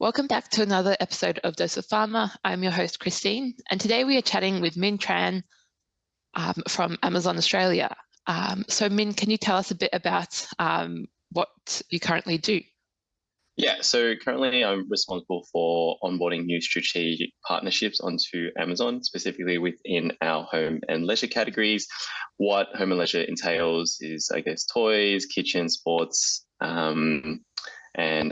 Welcome back to another episode of Dose of Pharma. I'm your host, Christine, and today we are chatting with Minh Tran from Amazon Australia. So Minh, can you tell us a bit about what you currently do? Yeah, so currently I'm responsible for onboarding new strategic partnerships onto Amazon, specifically within our home and leisure categories. What home and leisure entails is, I guess, toys, kitchen, sports, and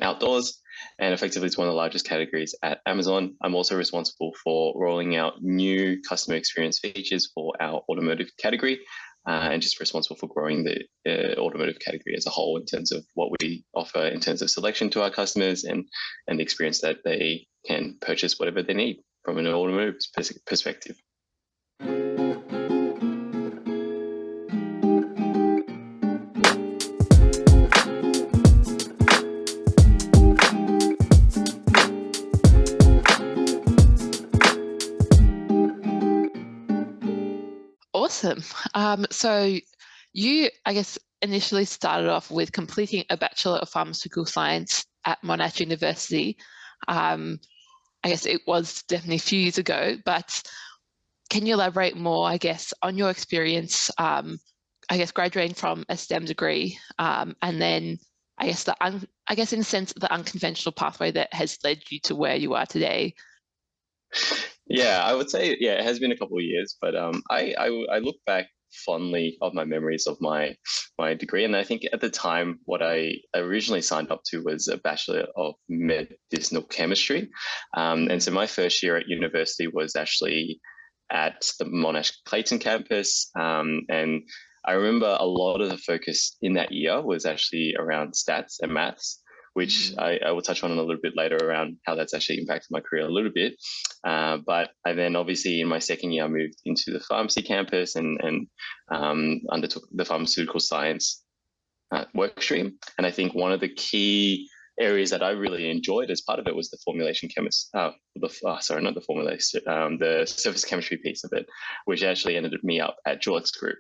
outdoors. And effectively, it's one of the largest categories at Amazon. I'm also responsible for rolling out new customer experience features for our automotive category. And just responsible for growing the automotive category as a whole in terms of what we offer in terms of selection to our customers and the experience that they can purchase whatever they need from an automotive perspective. Awesome. So you, I guess, initially started off with completing a Bachelor of Pharmaceutical Science at Monash University. I guess it was definitely a few years ago, but can you elaborate more, I guess, on your experience, I guess, graduating from a STEM degree, and then I guess in a sense, the unconventional pathway that has led you to where you are today? Yeah, I would say, yeah, it has been a couple of years, but I look back fondly of my memories of my degree, and I think at the time what I originally signed up to was a Bachelor of Medicinal Chemistry, and so my first year at university was actually at the Monash Clayton campus, and I remember a lot of the focus in that year was actually around stats and maths, which I will touch on a little bit later around how that's actually impacted my career a little bit. But I then obviously in my second year, I moved into the pharmacy campus and undertook the pharmaceutical science work stream. And I think one of the key areas that I really enjoyed as part of it was the formulation chemist, not the formulation, the surface chemistry piece of it, which actually ended me up at Dulux Group,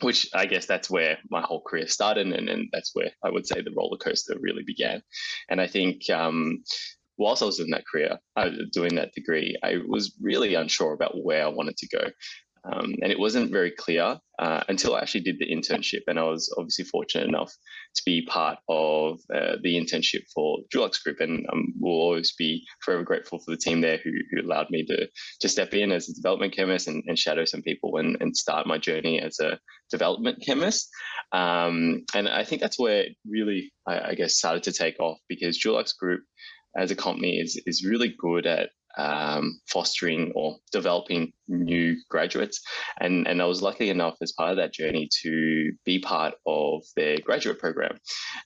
which I guess that's where my whole career started, and that's where I would say the roller coaster really began. And I think whilst I was in that career, doing that degree, I was really unsure about where I wanted to go. And it wasn't very clear until I actually did the internship. And I was obviously fortunate enough to be part of the internship for Dulux Group. And we'll always be forever grateful for the team there who allowed me to step in as a development chemist and shadow some people and start my journey as a development chemist. And I think that's where it really, I guess, started to take off, because Dulux Group as a company is really good at fostering or developing new graduates. And I was lucky enough as part of that journey to be part of their graduate program.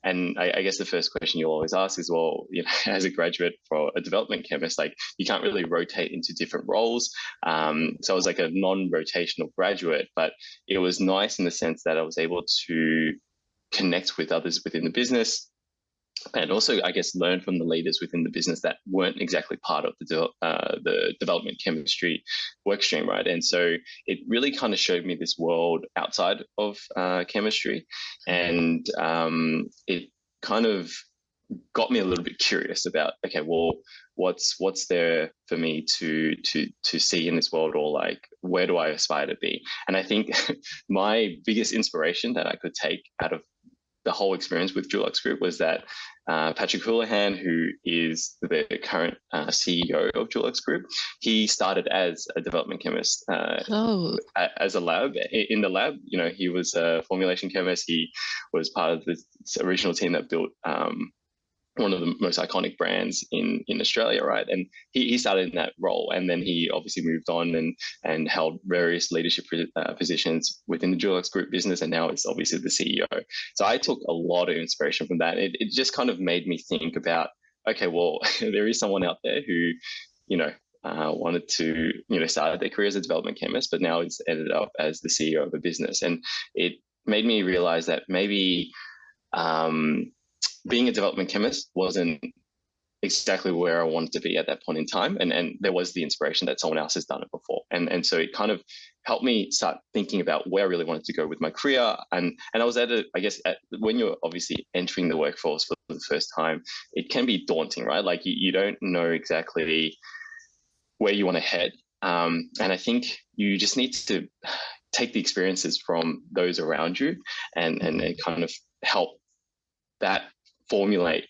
And I guess the first question you'll always ask is, well, as a graduate for a development chemist, like you can't really rotate into different roles. So I was like a non-rotational graduate, but it was nice in the sense that I was able to connect with others within the business, and also, I guess, learn from the leaders within the business that weren't exactly part of the development chemistry workstream, right? And so it really kind of showed me this world outside of chemistry, and it kind of got me a little bit curious about, okay, well, what's there for me to see in this world, or like where do I aspire to be? And I think my biggest inspiration that I could take out of the whole experience with Dulux Group was that Patrick Houlihan, who is the current CEO of Dulux Group, he started as a development chemist as a lab. In the lab, he was a formulation chemist. He was part of the original team that built one of the most iconic brands in Australia, right? And he started in that role, and then he obviously moved on and held various leadership positions within the Dulux Group business, and now is obviously the CEO. So I took a lot of inspiration from that. It just kind of made me think about, okay, well, there is someone out there who, wanted to, started their career as a development chemist, but now it's ended up as the CEO of a business. And it made me realize that maybe being a development chemist wasn't exactly where I wanted to be at that point in time. And there was the inspiration that someone else has done it before. And so it kind of helped me start thinking about where I really wanted to go with my career. And I was when you're obviously entering the workforce for the the first time, it can be daunting, right? Like you don't know exactly where you want to head. And I think you just need to take the experiences from those around you and kind of help that formulate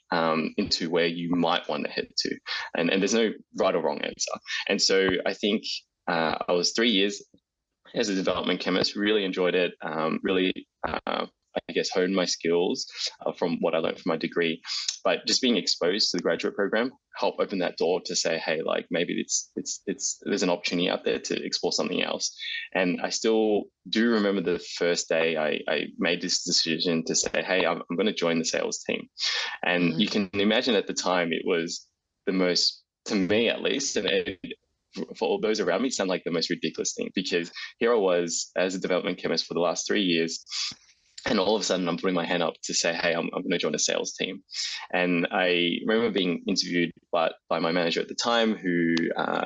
into where you might want to head to. And there's no right or wrong answer. And so I think I was 3 years as a development chemist, really enjoyed it, really, I guess, honed my skills from what I learned from my degree. But just being exposed to the graduate program helped open that door to say, hey, like maybe there's an opportunity out there to explore something else. And I still do remember the first day I made this decision to say, hey, I'm going to join the sales team. And you can imagine at the time it was the most, to me at least, and for all those around me, sound like the most ridiculous thing, because here I was as a development chemist for the last 3 years, and all of a sudden I'm putting my hand up to say, hey, I'm going to join a sales team. And I remember being interviewed by my manager at the time, who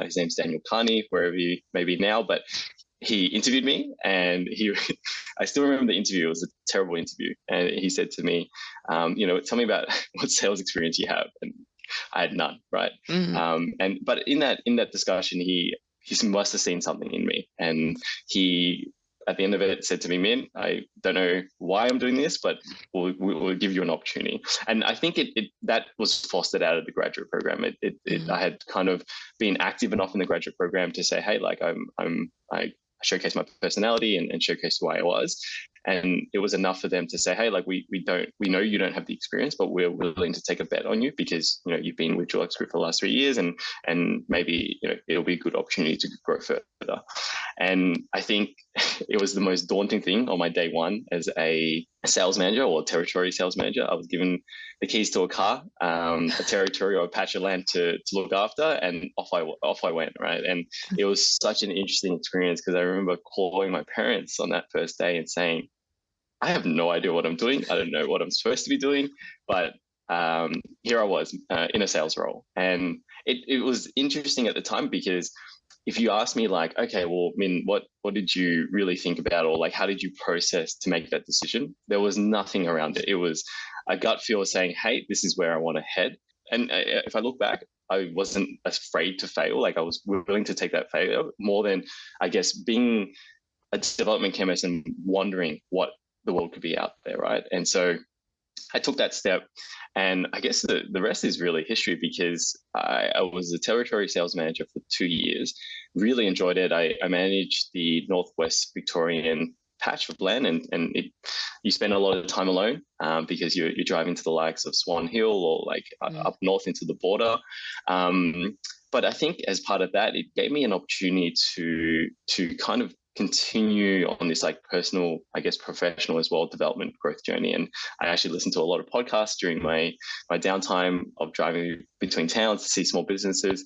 his name's Daniel Carney, wherever he may be now, but he interviewed me, and I still remember the interview. It was a terrible interview. And he said to me, tell me about what sales experience you have. And I had none, right? But in that discussion, he must have seen something in me, and he, at the end of it, said to me, "Min, I don't know why I'm doing this, but we'll give you an opportunity." And I think that was fostered out of the graduate program. I had kind of been active enough in the graduate program to say, "Hey, like I showcase my personality and showcase who I was." And it was enough for them to say, hey, like we know you don't have the experience, but we're willing to take a bet on you because, you've been with Dulux Group for the last 3 years, and maybe, it'll be a good opportunity to grow further. And I think it was the most daunting thing on my day one as a sales manager or territory sales manager. I was given the keys to a car, a territory or a patch of land to look after, and off I went, right? And it was such an interesting experience because I remember calling my parents on that first day and saying, I have no idea what I'm doing. I don't know what I'm supposed to be doing, but here I was in a sales role. And it was interesting at the time because if you ask me like, okay, well, Min, what did you really think about, or like, how did you process to make that decision? There was nothing around it. It was a gut feel saying, hey, this is where I want to head. And if I look back, I wasn't afraid to fail. Like I was willing to take that failure more than, I guess, being a development chemist and wondering what the world could be out there, right? And so I took that step, and I guess the rest is really history because I was a territory sales manager for 2 years, really enjoyed it. I managed the Northwest Victorian patch of land, and you spend a lot of time alone because you're driving to the likes of Swan Hill or like up north into the border. But I think as part of that, it gave me an opportunity to kind of continue on this like personal, I guess, professional as well, development growth journey. And I actually listened to a lot of podcasts during my downtime of driving between towns to see small businesses.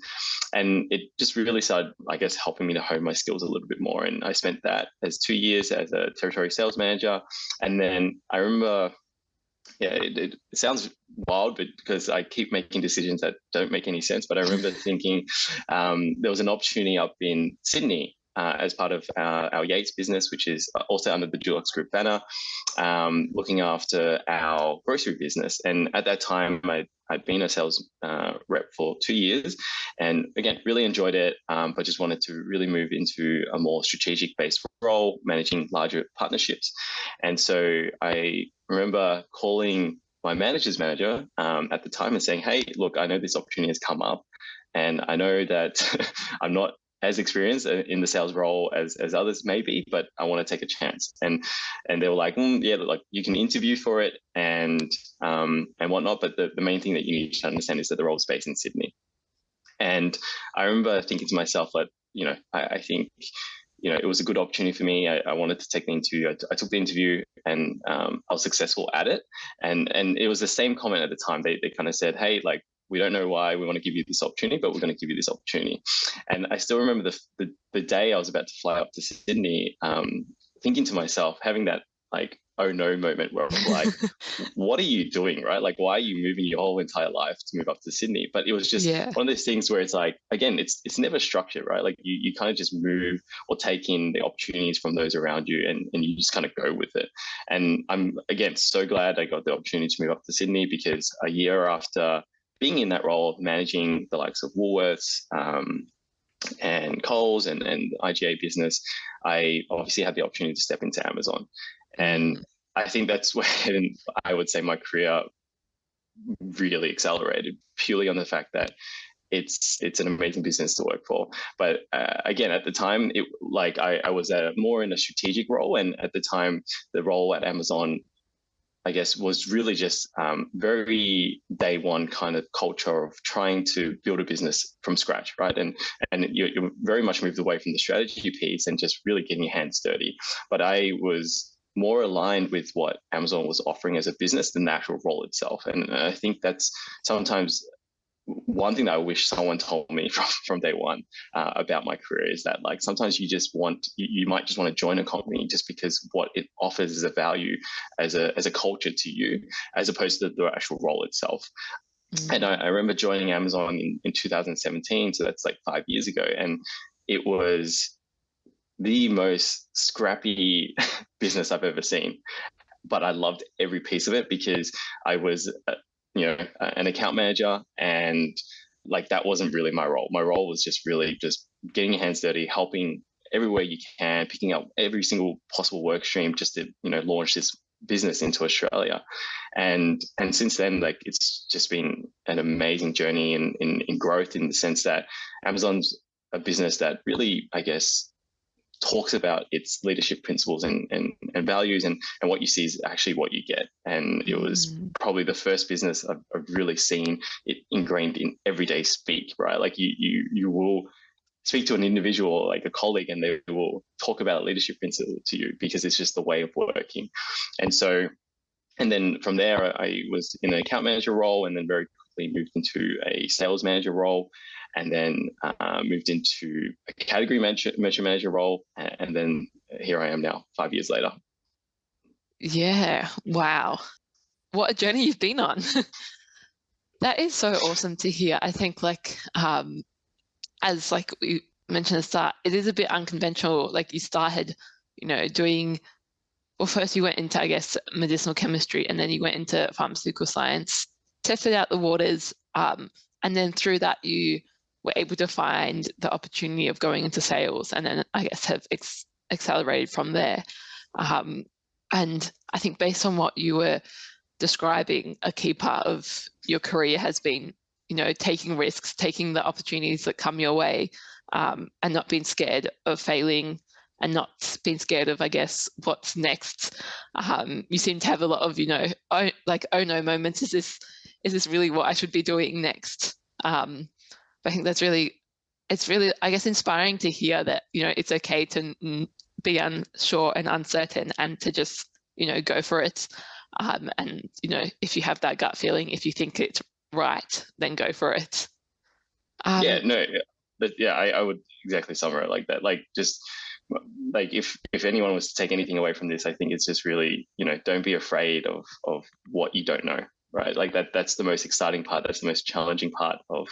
And it just really started, I guess, helping me to hone my skills a little bit more. And I spent that as 2 years as a territory sales manager. And then I remember, it sounds wild, but because I keep making decisions that don't make any sense. But I remember thinking there was an opportunity up in Sydney as part of our Yates business, which is also under the Dulux Group banner, looking after our grocery business. And at that time, I'd been a sales rep for 2 years, and again, really enjoyed it, but just wanted to really move into a more strategic-based role, managing larger partnerships. And so I remember calling my manager's manager at the time and saying, hey, look, I know this opportunity has come up, and I know that I'm not as experienced in the sales role as others may be, but I want to take a chance. And they were like, yeah, like you can interview for it and whatnot, but the main thing that you need to understand is that the role is based in Sydney. And I remember thinking to myself that, I think, it was a good opportunity for me. I wanted to take the interview. I took the interview, and I was successful at it. And it was the same comment at the time. They kind of said, hey, like, we don't know why we want to give you this opportunity, but we're going to give you this opportunity. And I still remember the day I was about to fly up to Sydney, thinking to myself, having that like oh no moment where I'm like, what are you doing, right? Like, why are you moving your whole entire life to move up to Sydney? But it was just Yeah. one of those things where it's like, again, it's never structured, right? Like you kind of just move or take in the opportunities from those around you, and you just kind of go with it. And I'm, again, so glad I got the opportunity to move up to Sydney, because a year after being in that role, managing the likes of Woolworths, and Coles and IGA business, I obviously had the opportunity to step into Amazon. And I think that's when I would say my career really accelerated, purely on the fact that it's an amazing business to work for. But again, at the time, I was more in a strategic role, and at the time, the role at Amazon, I guess, was really just very day one kind of culture of trying to build a business from scratch, right? And you're very much moved away from the strategy piece and just really getting your hands dirty. But I was more aligned with what Amazon was offering as a business than the actual role itself. And I think that's sometimes one thing that I wish someone told me from day one about my career, is that like sometimes you might just want to join a company just because what it offers as a value, as a culture to you, as opposed to the actual role itself. And I remember joining Amazon in 2017, so that's like 5 years ago, and it was the most scrappy business I've ever seen. But I loved every piece of it, because I was an account manager, and like that wasn't really my role. My role was just really just getting your hands dirty, helping everywhere you can, picking up every single possible work stream just to launch this business into Australia. And since then, like it's just been an amazing journey in growth, in the sense that Amazon's a business that really, I guess, talks about its leadership principles and values, and what you see is actually what you get. And it was probably the first business I've really seen it ingrained in everyday speak, right? Like you will speak to an individual, like a colleague, and they will talk about leadership principle to you, because it's just the way of working. And then from there, I was in an account manager role, and then very quickly moved into a sales manager role, and then moved into a category manager role. And then here I am now, 5 years later. Yeah. Wow. What a journey you've been on. That is so awesome to hear. I think as like we mentioned at the start, it is a bit unconventional. Like you started, doing, well, first you went into, I guess, medicinal chemistry, and then you went into pharmaceutical science, tested out the waters, and then through that you were able to find the opportunity of going into sales, and then I guess have accelerated from there. And I think based on what you were describing, a key part of your career has been, taking risks, taking the opportunities that come your way, and not being scared of failing, and not being scared of, I guess, what's next. You seem to have a lot of, oh no moments. Is this really what I should be doing next? But I think it's really, I guess, inspiring to hear that, it's okay to be unsure and uncertain, and to just, go for it. And, if you have that gut feeling, if you think it's right, then go for it. I would exactly summarize it like that. Like, just like if anyone was to take anything away from this, I think it's just really, don't be afraid of what you don't know, right? Like that's the most exciting part. That's the most challenging part of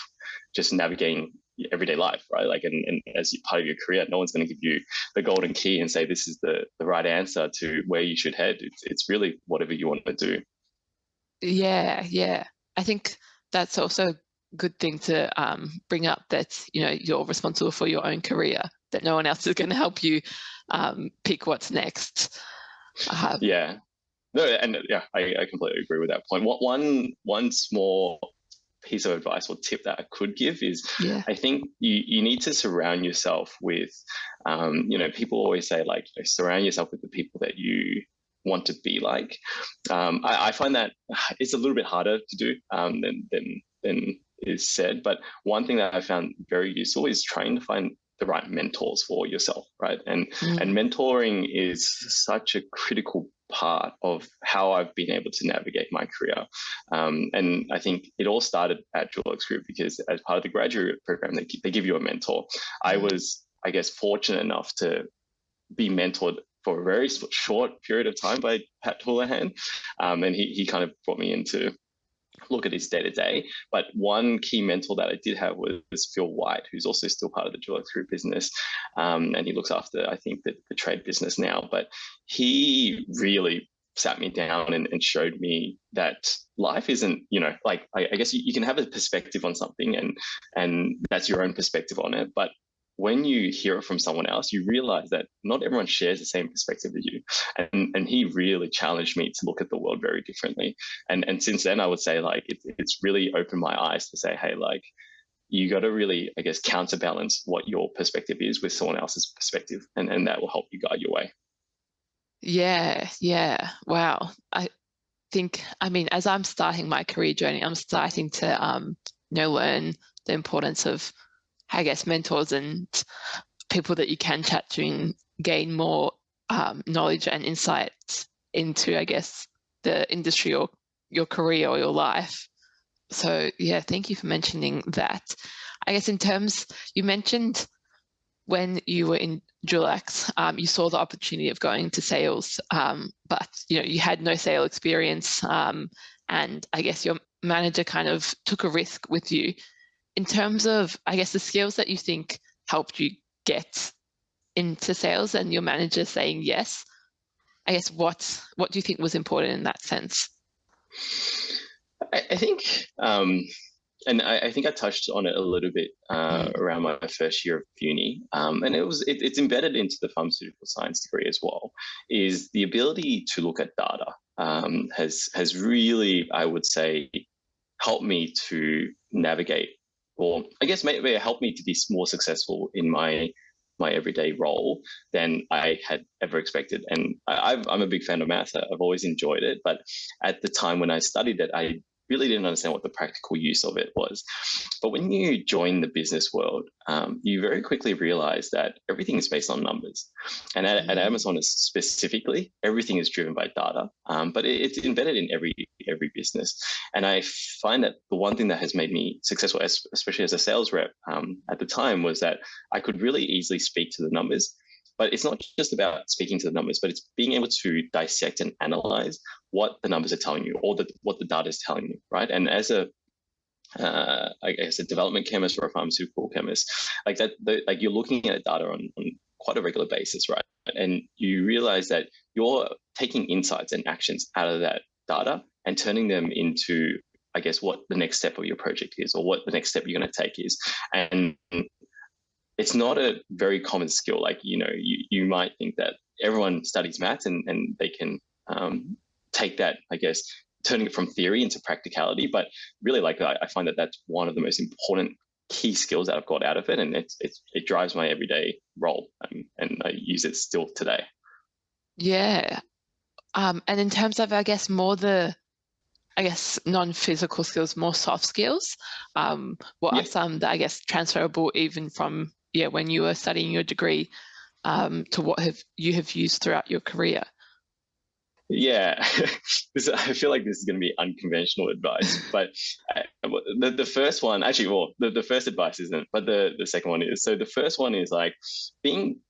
just navigating everyday life, right? Like, and as part of your career, no one's going to give you the golden key and say this is the right answer to where you should head. It's really whatever you want to do. Yeah. I think that's also a good thing to bring up, that you're responsible for your own career, that no one else is going to help you pick what's next. I completely agree with that point. One small piece of advice or tip that I could give is, I think you need to surround yourself with, people always say, like, surround yourself with the people that you want to be like. I find that it's a little bit harder to do than is said, but one thing that I found very useful is trying to find the right mentors for yourself, right? And mentoring is such a critical part of how I've been able to navigate my career. And I think it all started at Dulux Group, because as part of the graduate program, they give you a mentor. I was, I guess, fortunate enough to be mentored for a very short period of time by Pat Houlihan, and he kind of brought me into look at his day to day. But one key mentor that I did have was Phil White, who's also still part of the Dulux Group business, and he looks after, I think, the trade business now. But he really sat me down and showed me that life isn't, like, I guess you can have a perspective on something, and that's your own perspective on it. But when you hear it from someone else, you realize that not everyone shares the same perspective as you. And he really challenged me to look at the world very differently. And since then, I would say, like, it's really opened my eyes to say, hey, like, you got to really, I guess, counterbalance what your perspective is with someone else's perspective. And that will help you guide your way. Yeah. Wow. I think, as I'm starting my career journey, I'm starting to, learn the importance of, I guess, mentors and people that you can chat to and gain more knowledge and insights into, I guess, the industry or your career or your life. So yeah, thank you for mentioning that. I guess in terms, you mentioned when you were in Dulux, you saw the opportunity of going to sales, but you had no sale experience, and I guess your manager kind of took a risk with you. In terms of, I guess, the skills that you think helped you get into sales and your manager saying yes, I guess what do you think was important in that sense? I think, and I think I touched on it a little bit around my first year of uni, and it's embedded into the pharmaceutical science degree as well, is the ability to look at data has really, I would say, helped me to navigate, or I guess maybe it helped me to be more successful in my everyday role than I had ever expected. And I'm a big fan of math. I've always enjoyed it. But at the time when I studied it, I really didn't understand what the practical use of it was. But when you join the business world, you very quickly realize that everything is based on numbers. And at Amazon specifically, everything is driven by data, but it's embedded in every business. And I find that the one thing that has made me successful, especially as a sales rep at the time, was that I could really easily speak to the numbers. But it's not just about speaking to the numbers, but it's being able to dissect and analyze what the numbers are telling you, or what the data is telling you, right? And as a development chemist or a pharmaceutical chemist, like that, like you're looking at data on quite a regular basis, right? And you realize that you're taking insights and actions out of that data and turning them into, I guess, what the next step of your project is, or what the next step you're going to take is. And it's not a very common skill. Like, you might think that everyone studies maths and they can take that, I guess, turning it from theory into practicality. But really, like, I find that that's one of the most important key skills that I've got out of it. And it drives my everyday role, and I use it still today. Yeah. And in terms of, I guess, more the, non-physical skills, more soft skills, what are some that, I guess, transferable even from, when you were studying your degree to what you have used throughout your career? Yeah, I feel like this is going to be unconventional advice, but the first one, actually, well, the first advice isn't, but the second one is. So the first one is, like, being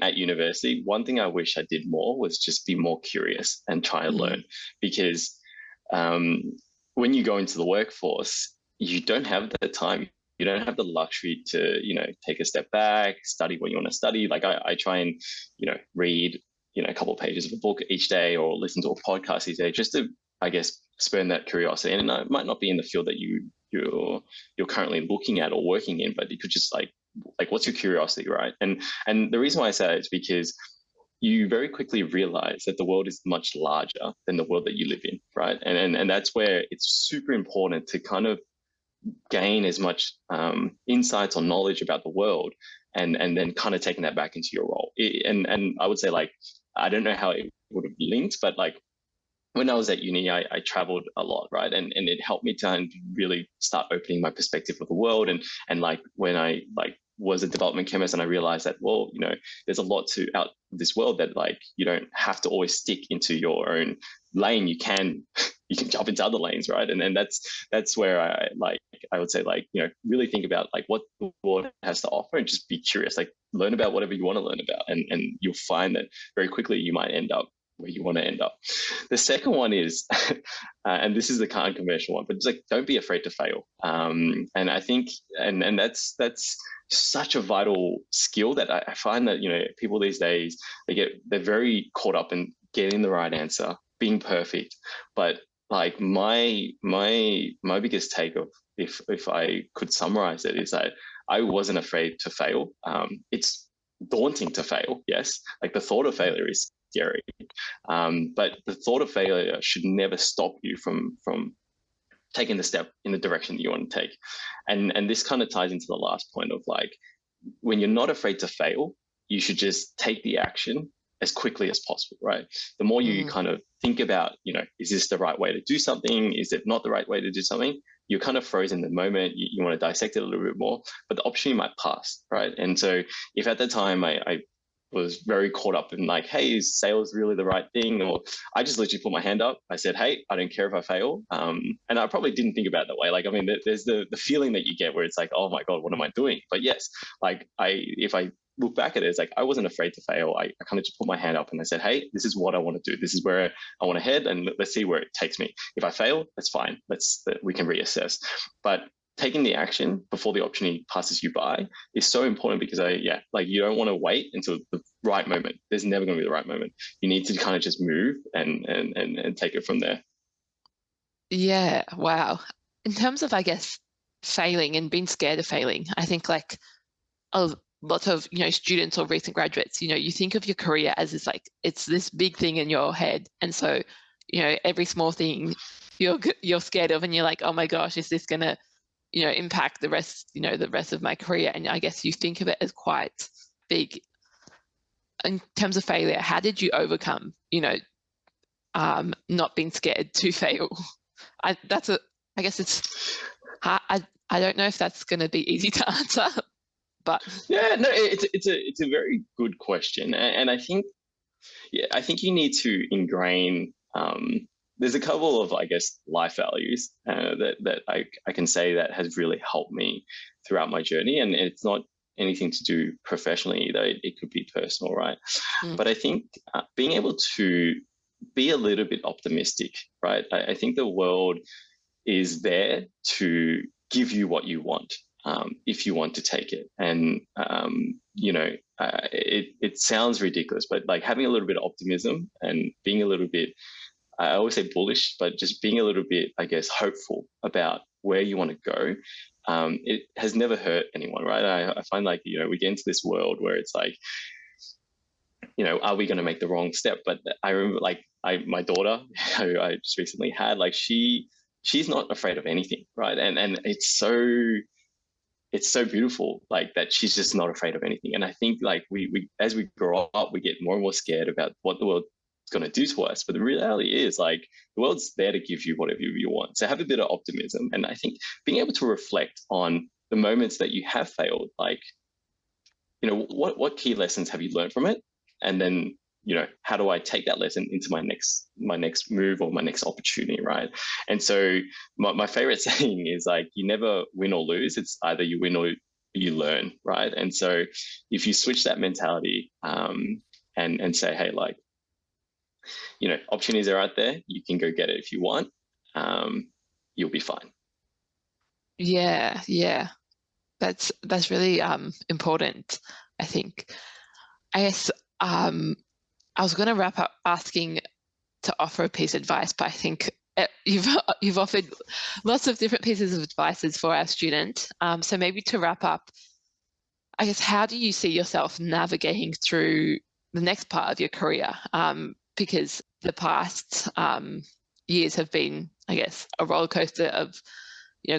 at university, one thing I wish I did more was just be more curious and try and learn, because when you go into the workforce, you don't have the time. You don't have the luxury to, take a step back, study what you want to study. Like, I try and, read, a couple of pages of a book each day, or listen to a podcast each day, just to, I guess, spurn that curiosity. And it might not be in the field that you're currently looking at or working in, but you could just like what's your curiosity, right? And the reason why I say that is because you very quickly realize that the world is much larger than the world that you live in, right? And that's where it's super important to kind of gain as much insights or knowledge about the world, and then kind of taking that back into your role. And I would say, like, I don't know how it would have linked, but like when I was at uni, I traveled a lot, right? And it helped me to really start opening my perspective of the world. And like when I was a development chemist, and I realized that, well, there's a lot to out this world, that like you don't have to always stick into your own lane. You can jump into other lanes, right? And that's where I would say, like, really think about like what the world has to offer, and just be curious, like learn about whatever you want to learn about, and you'll find that very quickly you might end up where you want to end up. The second one is, and this is the kind of conventional one, but it's like, don't be afraid to fail. And I think, and that's such a vital skill that I find that, people these days, they're very caught up in getting the right answer, being perfect. But like my biggest take of, if I could summarize it, is that I wasn't afraid to fail. It's daunting to fail, yes. Like the thought of failure is scary, but the thought of failure should never stop you from taking the step in the direction that you want to take. And this kind of ties into the last point of, like, when you're not afraid to fail, you should just take the action as quickly as possible, right? The more you kind of think about, is this the right way to do something? Is it not the right way to do something? You're kind of frozen in the moment. You want to dissect it a little bit more, but the opportunity might pass, right? And so if at the time I was very caught up in like, hey, is sales really the right thing? Or I just literally put my hand up. I said, hey, I don't care if I fail. And I probably didn't think about it that way. Like, I mean, there's the feeling that you get where it's like, oh my God, what am I doing? But yes, like if I look back at it, it's like, I wasn't afraid to fail. I kind of just put my hand up and I said, hey, this is what I want to do. This is where I want to head, and let's see where it takes me. If I fail, that's fine. We can reassess. But taking the action before the opportunity passes you by is so important, because you don't want to wait until the right moment. There's never going to be the right moment. You need to kind of just move and take it from there. Yeah, wow. In terms of, I guess, failing and being scared of failing, I think like a lot of, students or recent graduates, you think of your career as this, like, it's this big thing in your head. And so, every small thing you're scared of, and you're like, oh my gosh, is this going to, impact the rest of my career? And I guess you think of it as quite big. In terms of failure, how did you overcome, not being scared to fail? I guess it's, I don't know if that's going to be easy to answer, but yeah, no, it's a very good question, and I think you need to ingrain. There's a couple of, I guess, life values that I can say that has really helped me throughout my journey, and it's not anything to do professionally either. It could be personal, right? But I think being able to be a little bit optimistic, right? I think the world is there to give you what you want, if you want to take it. And it sounds ridiculous, but like having a little bit of optimism and being a little bit, I always say bullish, but just being a little bit, I guess, hopeful about where you want to go. It has never hurt anyone, right? I find like, we get into this world where it's like, are we going to make the wrong step? But I remember like my daughter, who I just recently had, like she's not afraid of anything, right? And it's so beautiful, like that she's just not afraid of anything. And I think like we as we grow up, we get more and more scared about what the world is going to do to us. But the reality is, like, the world's there to give you whatever you want. So have a bit of optimism. And I think being able to reflect on the moments that you have failed, like, what key lessons have you learned from it? And then, how do I take that lesson into my next move or my next opportunity, right? And so my favorite saying is like, you never win or lose. It's either you win or you learn, right? And so if you switch that mentality and say, hey, like, opportunities are out there, you can go get it if you want, you'll be fine. Yeah. That's really important, I think. I guess I was going to wrap up asking to offer a piece of advice, but I think you've offered lots of different pieces of advices for our student. So maybe to wrap up, I guess, how do you see yourself navigating through the next part of your career? Because the past years have been, I guess, a roller coaster of,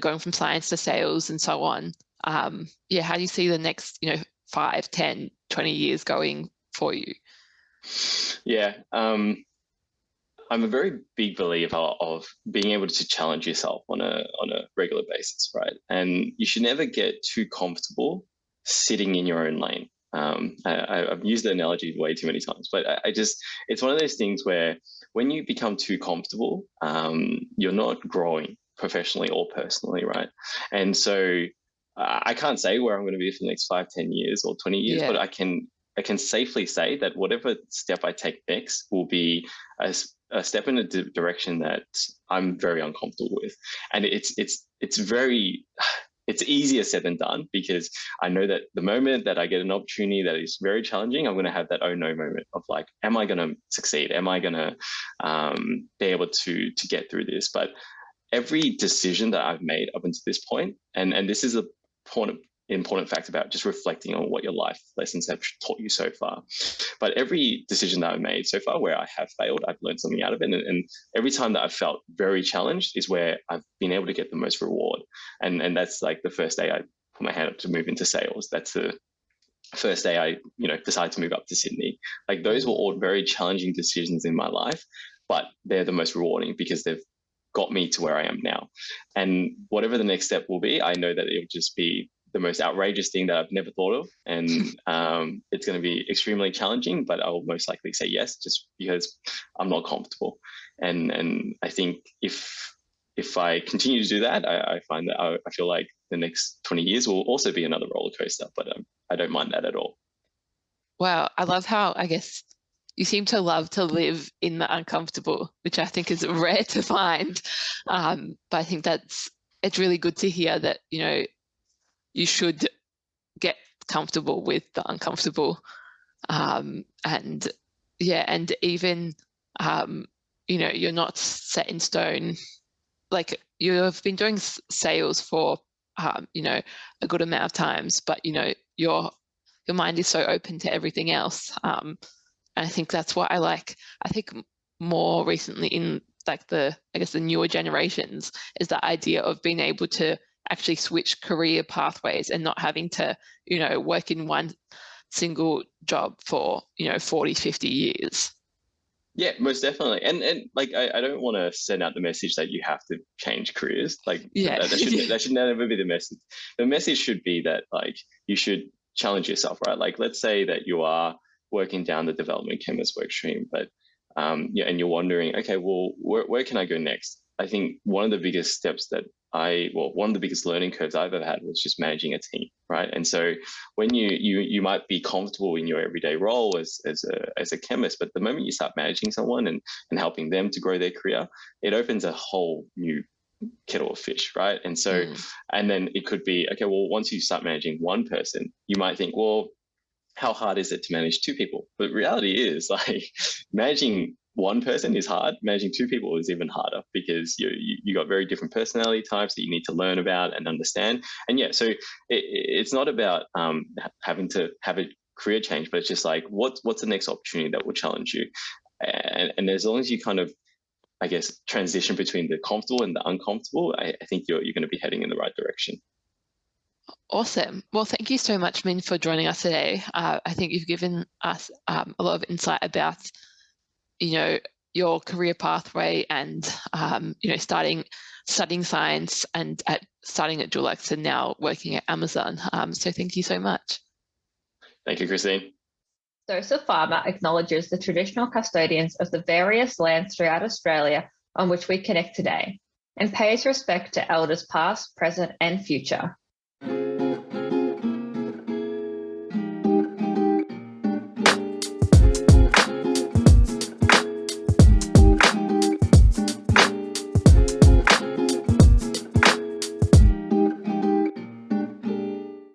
going from science to sales and so on. How do you see the next, 5, 10, 20 years going for you? Yeah. I'm a very big believer of being able to challenge yourself on a regular basis, right? And you should never get too comfortable sitting in your own lane. I've used the analogy way too many times, but it's one of those things where when you become too comfortable, you're not growing professionally or personally, right? And so I can't say where I'm going to be for the next 5, 10 years or 20 years, but I can safely say that whatever step I take next will be a step in a direction that I'm very uncomfortable with. And it's easier said than done, because I know that the moment that I get an opportunity that is very challenging, I'm going to have that oh no moment of like, am I going to succeed? Am I going to be able to get through this? But every decision that I've made up until this point, and this is a important fact about just reflecting on what your life lessons have taught you so far. But every decision that I've made so far where I have failed, I've learned something out of it. And every time that I've felt very challenged is where I've been able to get the most reward. And that's like the first day I put my hand up to move into sales. That's the first day I, decided to move up to Sydney. Like those were all very challenging decisions in my life, but they're the most rewarding because they've got me to where I am now. And whatever the next step will be, I know that it'll just be the most outrageous thing that I've never thought of. And it's going to be extremely challenging, but I'll most likely say yes, just because I'm not comfortable. And I think if I continue to do that, I find that I feel like the next 20 years will also be another roller coaster, but I don't mind that at all. Wow. I love how, I guess, you seem to love to live in the uncomfortable, which I think is rare to find. But I think it's really good to hear that, you should get comfortable with the uncomfortable. And even, you're not set in stone. Like you have been doing sales for, a good amount of times, but, your mind is so open to everything else. And I think that's what I like. I think more recently in like the newer generations is the idea of being able to actually switch career pathways and not having to, work in one single job for, 40, 50 years. Yeah, most definitely. And like, I don't want to send out the message that you have to change careers. Like, that should never be the message. The message should be that like, you should challenge yourself, right? Like, let's say that you are working down the development chemist work stream, but and you're wondering, okay, well, where can I go next? I think one of the biggest steps that one of the biggest learning curves I've ever had was just managing a team, right? And so when you might be comfortable in your everyday role as a chemist, but the moment you start managing someone and helping them to grow their career, it opens a whole new kettle of fish, right? And so, and then it could be, okay, well, once you start managing one person, you might think, well, how hard is it to manage 2 people? But reality is like managing one person is hard. Managing 2 people is even harder because you got very different personality types that you need to learn about and understand. And yeah, so it's not about having to have a career change, but it's just like, what's the next opportunity that will challenge you? And as long as you kind of, I guess, transition between the comfortable and the uncomfortable, I think you're going to be heading in the right direction. Awesome. Well, thank you so much, Minh, for joining us today. I think you've given us a lot of insight about, your career pathway and, studying science and starting at Dulux and now working at Amazon. So thank you so much. Thank you, Christine. Dosa Pharma acknowledges the traditional custodians of the various lands throughout Australia on which we connect today and pays respect to elders past, present and future.